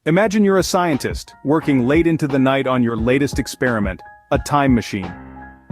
Imagine you're a scientist, working late into the night on your latest experiment, a time machine.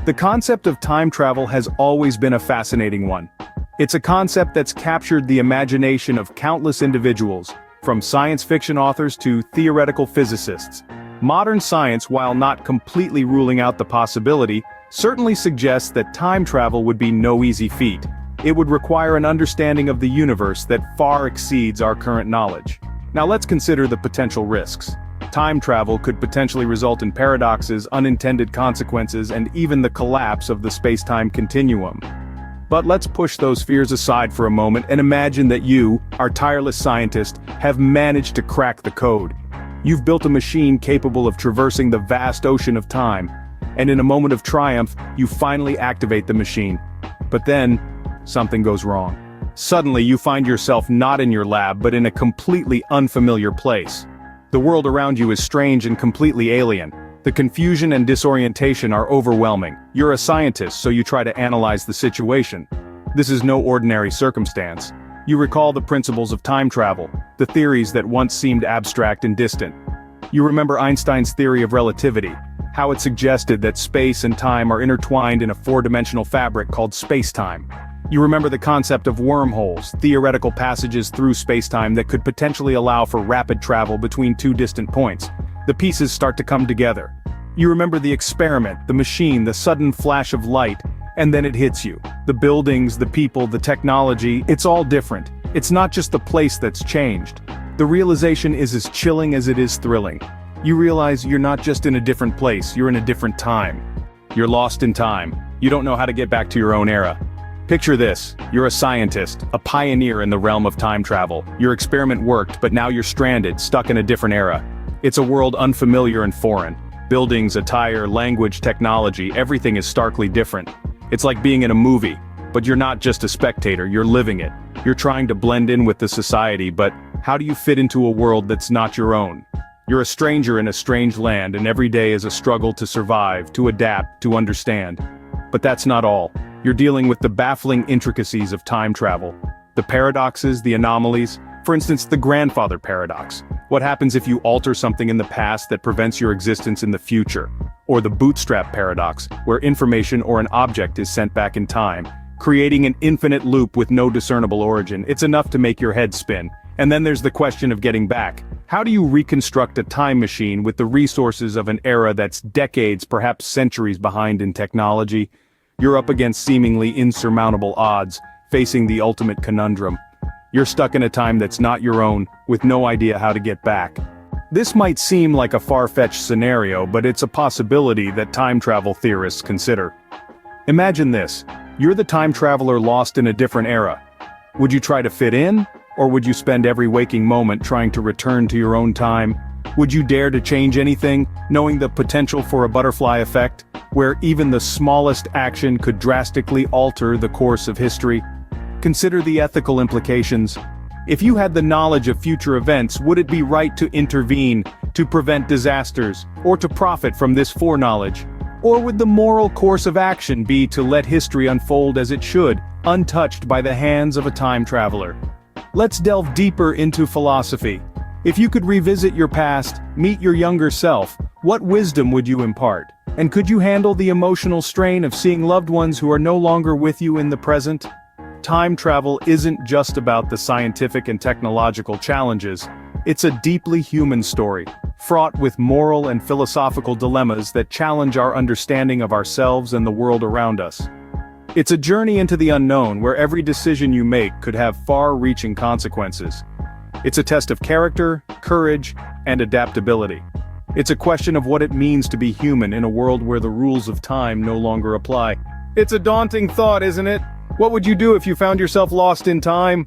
The concept of time travel has always been a fascinating one. It's a concept that's captured the imagination of countless individuals, from science fiction authors to theoretical physicists. Modern science, while not completely ruling out the possibility, certainly suggests that time travel would be no easy feat. It would require an understanding of the universe that far exceeds our current knowledge. Now let's consider the potential risks. Time travel could potentially result in paradoxes, unintended consequences, and even the collapse of the space-time continuum. But let's push those fears aside for a moment and imagine that you, our tireless scientist, have managed to crack the code. You've built a machine capable of traversing the vast ocean of time, and in a moment of triumph, you finally activate the machine. But then, something goes wrong. Suddenly you find yourself not in your lab but in a completely unfamiliar place. The world around you is strange and completely alien. The confusion and disorientation are overwhelming. You're a scientist, so you try to analyze the situation. This is no ordinary circumstance. You recall the principles of time travel, the theories that once seemed abstract and distant. You remember Einstein's theory of relativity, how it suggested that space and time are intertwined in a four-dimensional fabric called space-time. You remember the concept of wormholes, theoretical passages through space-time that could potentially allow for rapid travel between two distant points. The pieces start to come together. You remember the experiment, the machine, the sudden flash of light, and then it hits you. The buildings, the people, the technology, it's all different. It's not just the place that's changed. The realization is as chilling as it is thrilling. You realize you're not just in a different place, you're in a different time. You're lost in time. You don't know how to get back to your own era. Picture this, you're a scientist, a pioneer in the realm of time travel. Your experiment worked, but now you're stranded, stuck in a different era. It's a world unfamiliar and foreign. Buildings, attire, language, technology, everything is starkly different. It's like being in a movie, but you're not just a spectator, you're living it. You're trying to blend in with the society, but how do you fit into a world that's not your own? You're a stranger in a strange land, and every day is a struggle to survive, to adapt, to understand. But that's not all. You're dealing with the baffling intricacies of time travel. The paradoxes, the anomalies, for instance the grandfather paradox. What happens if you alter something in the past that prevents your existence in the future? Or the bootstrap paradox, where information or an object is sent back in time, creating an infinite loop with no discernible origin. It's enough to make your head spin. And then there's the question of getting back. How do you reconstruct a time machine with the resources of an era that's decades, perhaps centuries behind in technology? You're up against seemingly insurmountable odds, facing the ultimate conundrum. You're stuck in a time that's not your own, with no idea how to get back. This might seem like a far-fetched scenario, but it's a possibility that time travel theorists consider. Imagine this, you're the time traveler lost in a different era. Would you try to fit in, or would you spend every waking moment trying to return to your own time? Would you dare to change anything, knowing the potential for a butterfly effect, where even the smallest action could drastically alter the course of history? Consider the ethical implications. If you had the knowledge of future events, would it be right to intervene, to prevent disasters, or to profit from this foreknowledge? Or would the moral course of action be to let history unfold as it should, untouched by the hands of a time traveler? Let's delve deeper into philosophy. If you could revisit your past, meet your younger self, what wisdom would you impart? And could you handle the emotional strain of seeing loved ones who are no longer with you in the present? Time travel isn't just about the scientific and technological challenges. It's a deeply human story, fraught with moral and philosophical dilemmas that challenge our understanding of ourselves and the world around us. It's a journey into the unknown where every decision you make could have far-reaching consequences. It's a test of character, courage, and adaptability. It's a question of what it means to be human in a world where the rules of time no longer apply. It's a daunting thought, isn't it? What would you do if you found yourself lost in time?